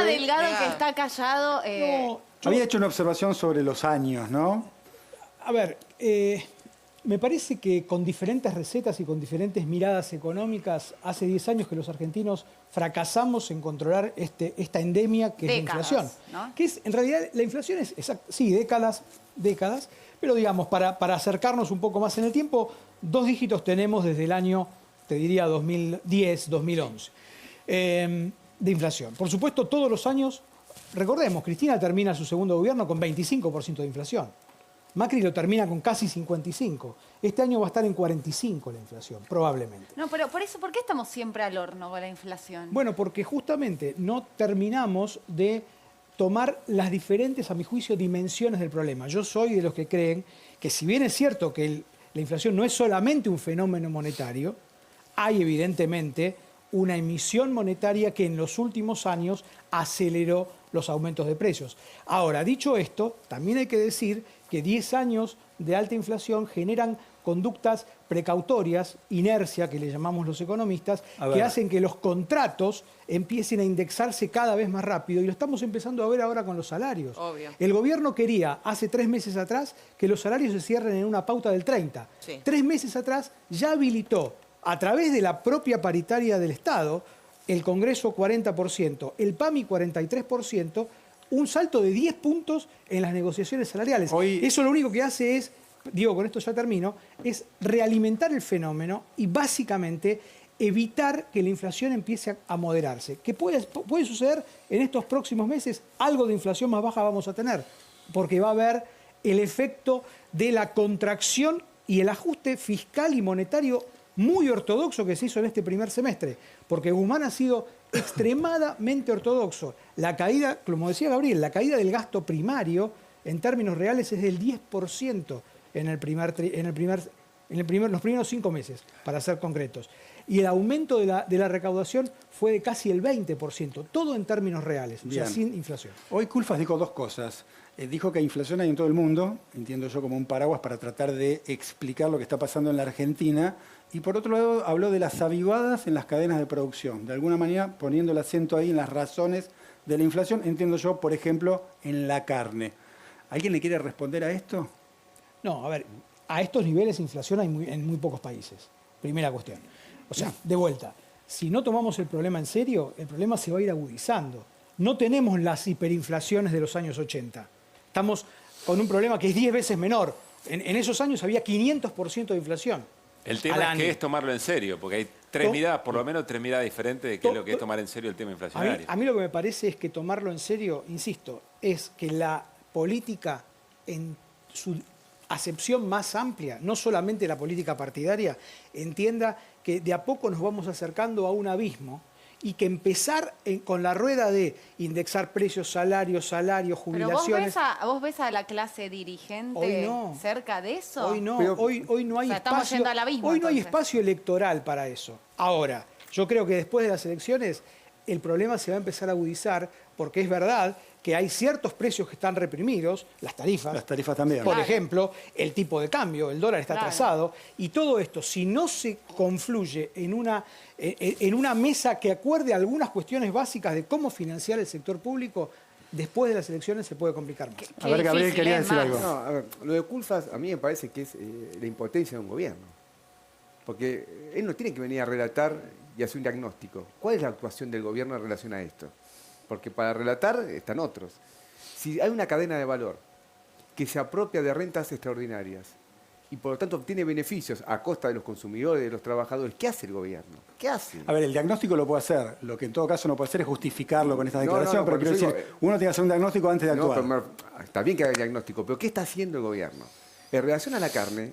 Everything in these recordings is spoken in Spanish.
Delgado que está callado. No, había hecho una observación sobre los años, ¿no? A ver, me parece que con diferentes recetas y con diferentes miradas económicas, hace 10 años que los argentinos fracasamos en controlar esta endemia que es la inflación. ¿No? Que es, en realidad, la inflación es, sí, décadas, pero digamos, para acercarnos un poco más en el tiempo, 2 dígitos tenemos desde el año, te diría, 2010, 2011, de inflación. Por supuesto, todos los años, recordemos, Cristina termina su segundo gobierno con 25% de inflación. Macri lo termina con casi 55. Este año va a estar en 45 la inflación, probablemente. No, pero por eso, ¿por qué estamos siempre al horno con la inflación? Bueno, porque justamente no terminamos de tomar las diferentes, a mi juicio, dimensiones del problema. Yo soy de los que creen que si bien es cierto que la inflación no es solamente un fenómeno monetario, hay evidentemente una emisión monetaria que en los últimos años aceleró los aumentos de precios. Ahora, dicho esto, también hay que decir que 10 años de alta inflación generan conductas precautorias, inercia, que le llamamos los economistas, que hacen que los contratos empiecen a indexarse cada vez más rápido, y lo estamos empezando a ver ahora con los salarios. Obvio. El gobierno quería, hace 3 meses atrás, que los salarios se cierren en una pauta del 30. Sí. 3 meses atrás ya habilitó, a través de la propia paritaria del Estado, el Congreso 40%, el PAMI 43%, un salto de 10 puntos en las negociaciones salariales. Eso lo único que hace es, digo, con esto ya termino, es realimentar el fenómeno y básicamente evitar que la inflación empiece a moderarse. ¿Qué puede suceder en estos próximos meses? Algo de inflación más baja vamos a tener, porque va a haber el efecto de la contracción y el ajuste fiscal y monetario muy ortodoxo que se hizo en este primer semestre, porque Guzmán ha sido extremadamente ortodoxo. La caída, como decía Gabriel, la caída del gasto primario en términos reales es del 10% en los primeros 5 meses, para ser concretos. Y el aumento de la recaudación fue de casi el 20%, todo en términos reales, o sea, sin inflación. Hoy Culfas dijo 2 cosas. Dijo que inflación hay en todo el mundo, entiendo yo como un paraguas para tratar de explicar lo que está pasando en la Argentina, y por otro lado habló de las avivadas en las cadenas de producción, de alguna manera poniendo el acento ahí en las razones de la inflación, entiendo yo, por ejemplo, en la carne. ¿Alguien le quiere responder a esto? No, a ver, a estos niveles de inflación hay en muy pocos países, primera cuestión. O sea, de vuelta, si no tomamos el problema en serio, el problema se va a ir agudizando. No tenemos las hiperinflaciones de los años 80. Estamos con un problema que es 10 veces menor. En esos años había 500% de inflación. El tema es que es tomarlo en serio, porque hay 3 miradas, por lo menos 3 miradas diferentes de qué es lo que es tomar en serio el tema inflacionario. A mí lo que me parece es que tomarlo en serio, insisto, es que la política en su acepción más amplia, no solamente la política partidaria, entienda que de a poco nos vamos acercando a un abismo y que empezar con la rueda de indexar precios, salarios, jubilaciones... ¿Pero vos ves a la clase dirigente cerca de eso? Hoy no, hoy no hay estamos yendo al abismo, hoy no hay entonces. espacio electoral para eso. Ahora, yo creo que después de las elecciones el problema se va a empezar a agudizar, porque es verdad que hay ciertos precios que están reprimidos, las tarifas. Las tarifas también. Por ejemplo, el tipo de cambio, el dólar está atrasado, y todo esto, si no se confluye en una mesa que acuerde algunas cuestiones básicas de cómo financiar el sector público, después de las elecciones se puede complicar más. A ver, Gabriel quería decir algo. No, a ver, lo de Culfas a mí me parece que es la impotencia de un gobierno. Porque él no tiene que venir a relatar y hacer un diagnóstico. ¿Cuál es la actuación del gobierno en relación a esto? Porque para relatar están otros. Si hay una cadena de valor que se apropia de rentas extraordinarias y por lo tanto obtiene beneficios a costa de los consumidores, de los trabajadores, ¿qué hace el gobierno? ¿Qué hace? A ver, el diagnóstico lo puede hacer. Lo que en todo caso no puede hacer es justificarlo con esta declaración, pero quiero decir, uno tiene que hacer un diagnóstico antes de actuar. Pero, está bien que haga el diagnóstico, pero ¿qué está haciendo el gobierno? En relación a la carne,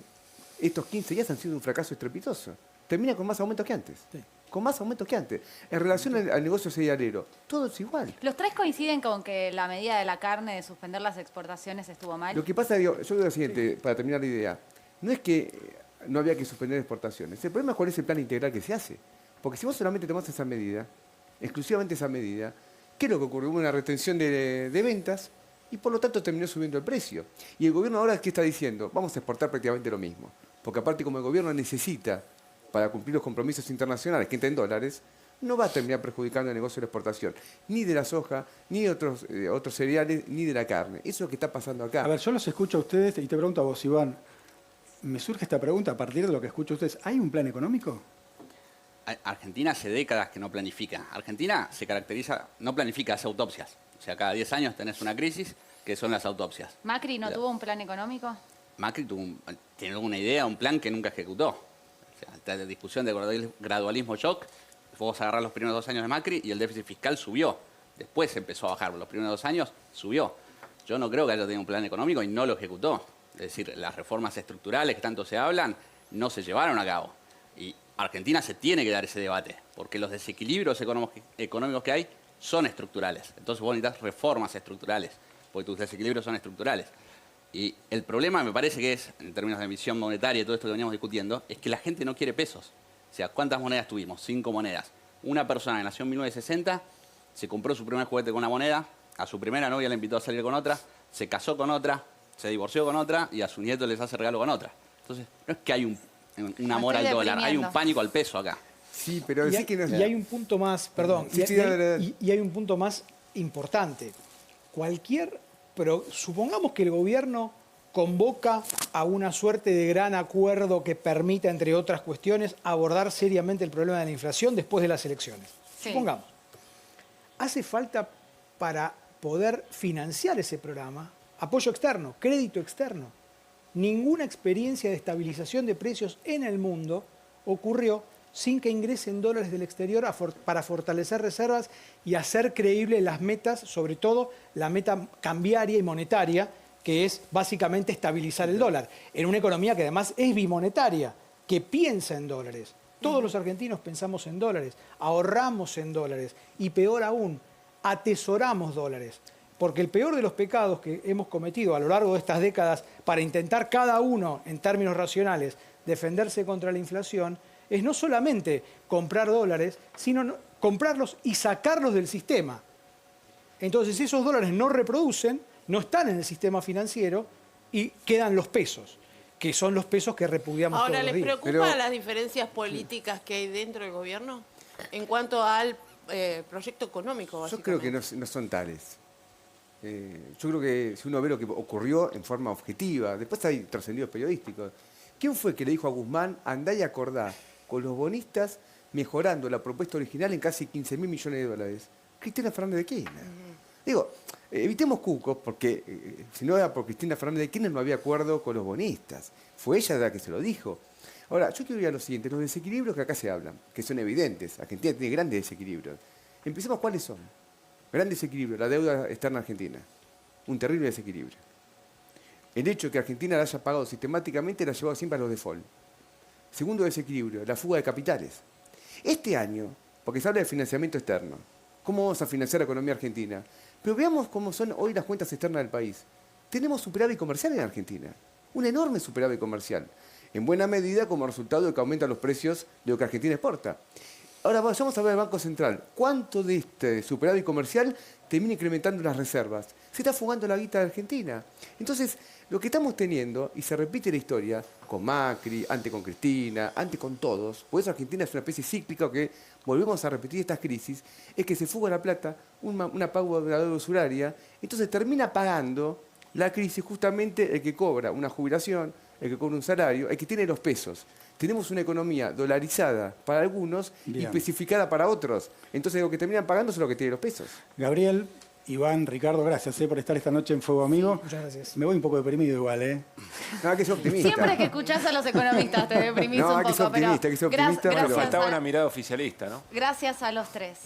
estos 15 días han sido un fracaso estrepitoso. Termina con más aumentos que antes. Sí. Con más aumentos que antes. En relación al negocio cerealero, todo es igual. ¿Los 3 coinciden con que la medida de la carne de suspender las exportaciones estuvo mal? Lo que pasa, yo digo lo siguiente, para terminar la idea. No es que no había que suspender exportaciones. El problema es cuál es el plan integral que se hace. Porque si vos solamente tomás esa medida, exclusivamente esa medida, ¿qué es lo que ocurrió? Hubo una retención de ventas y por lo tanto terminó subiendo el precio. Y el gobierno ahora, ¿qué está diciendo? Vamos a exportar prácticamente lo mismo. Porque aparte como el gobierno necesita, para cumplir los compromisos internacionales, que entran en dólares, no va a terminar perjudicando el negocio de la exportación, ni de la soja, ni de otros cereales, ni de la carne. Eso es lo que está pasando acá. A ver, yo los escucho a ustedes y te pregunto a vos, Iván. Me surge esta pregunta a partir de lo que escucho a ustedes. ¿Hay un plan económico? Argentina hace décadas que no planifica. Argentina se caracteriza, no planifica, hace autopsias. O sea, cada 10 años tenés una crisis, que son las autopsias. ¿Macri no tuvo un plan económico? Macri tiene alguna idea, un plan que nunca ejecutó. O sea, esta discusión de gradualismo shock, vos agarrás los primeros 2 años de Macri y el déficit fiscal subió. Después empezó a bajar, los primeros 2 años subió. Yo no creo que haya tenido un plan económico y no lo ejecutó. Es decir, las reformas estructurales que tanto se hablan no se llevaron a cabo. Y Argentina se tiene que dar ese debate, porque los desequilibrios económicos que hay son estructurales. Entonces vos necesitas reformas estructurales, porque tus desequilibrios son estructurales. Y el problema me parece que es, en términos de emisión monetaria y todo esto que veníamos discutiendo, es que la gente no quiere pesos. O sea, ¿cuántas monedas tuvimos? 5 monedas. Una persona que nació en 1960 se compró su primer juguete con una moneda, a su primera novia le invitó a salir con otra, se casó con otra, se divorció con otra y a su nieto les hace regalo con otra. Entonces, no es que hay un amor al dólar, hay un pánico al peso acá. Sí, pero Y hay un punto más, perdón, Sí, dale. y hay un punto más importante. Pero supongamos que el gobierno convoca a una suerte de gran acuerdo que permita, entre otras cuestiones, abordar seriamente el problema de la inflación después de las elecciones. Sí. Supongamos. Hace falta para poder financiar ese programa apoyo externo, crédito externo. Ninguna experiencia de estabilización de precios en el mundo ocurrió sin que ingresen dólares del exterior para fortalecer reservas y hacer creíbles las metas, sobre todo la meta cambiaria y monetaria, que es básicamente estabilizar el dólar, en una economía que además es bimonetaria, que piensa en dólares. Todos los argentinos pensamos en dólares, ahorramos en dólares y peor aún, atesoramos dólares. Porque el peor de los pecados que hemos cometido a lo largo de estas décadas para intentar cada uno, en términos racionales, defenderse contra la inflación, es no solamente comprar dólares, sino comprarlos y sacarlos del sistema. Entonces esos dólares no reproducen, no están en el sistema financiero y quedan los pesos, que son los pesos que repudiamos Ahora, todos los ¿les días. preocupa las diferencias políticas que hay dentro del gobierno en cuanto al proyecto económico, Yo creo básicamente? que no son tales. Yo creo que si uno ve lo que ocurrió en forma objetiva, después hay trascendidos periodísticos. ¿Quién fue que le dijo a Guzmán, andá y acordá con los bonistas mejorando la propuesta original en casi 15.000 millones de dólares? Cristina Fernández de Kirchner. Digo, evitemos cucos, porque si no era por Cristina Fernández de Kirchner no había acuerdo con los bonistas. Fue ella la que se lo dijo. Ahora, yo quiero ir a lo siguiente, los desequilibrios que acá se hablan, que son evidentes. Argentina tiene grandes desequilibrios. Empecemos, ¿cuáles son? Gran desequilibrio, la deuda externa argentina. Un terrible desequilibrio. El hecho de que Argentina la haya pagado sistemáticamente la ha llevado siempre a los default. Segundo desequilibrio, la fuga de capitales. Este año, porque se habla de financiamiento externo, ¿cómo vamos a financiar la economía argentina? Pero veamos cómo son hoy las cuentas externas del país. Tenemos superávit comercial en Argentina, un enorme superávit comercial, en buena medida como resultado de que aumentan los precios de lo que Argentina exporta. Ahora vamos a ver el Banco Central. ¿Cuánto de este superávit comercial termina incrementando las reservas? Se está fugando la guita de Argentina. Entonces, lo que estamos teniendo, y se repite la historia, con Macri, antes con Cristina, antes con todos, por eso Argentina es una especie cíclica que volvemos a repetir estas crisis, es que se fuga la plata, una paga de la deuda usuraria, entonces termina pagando la crisis justamente el que cobra una jubilación, el que cobra un salario, el que tiene los pesos. Tenemos una economía dolarizada para algunos y especificada para otros. Entonces lo que terminan pagando son los que tienen los pesos. Gabriel, Iván, Ricardo, gracias por estar esta noche en Fuego Amigo. Muchas gracias. Me voy un poco deprimido igual, No, hay que ser optimista. Siempre que escuchás a los economistas te deprimís No, un hay que ser poco, pero optimista, hay que ser optimista, gracias pero Faltaba a- una mirada oficialista, ¿no? gracias a los tres.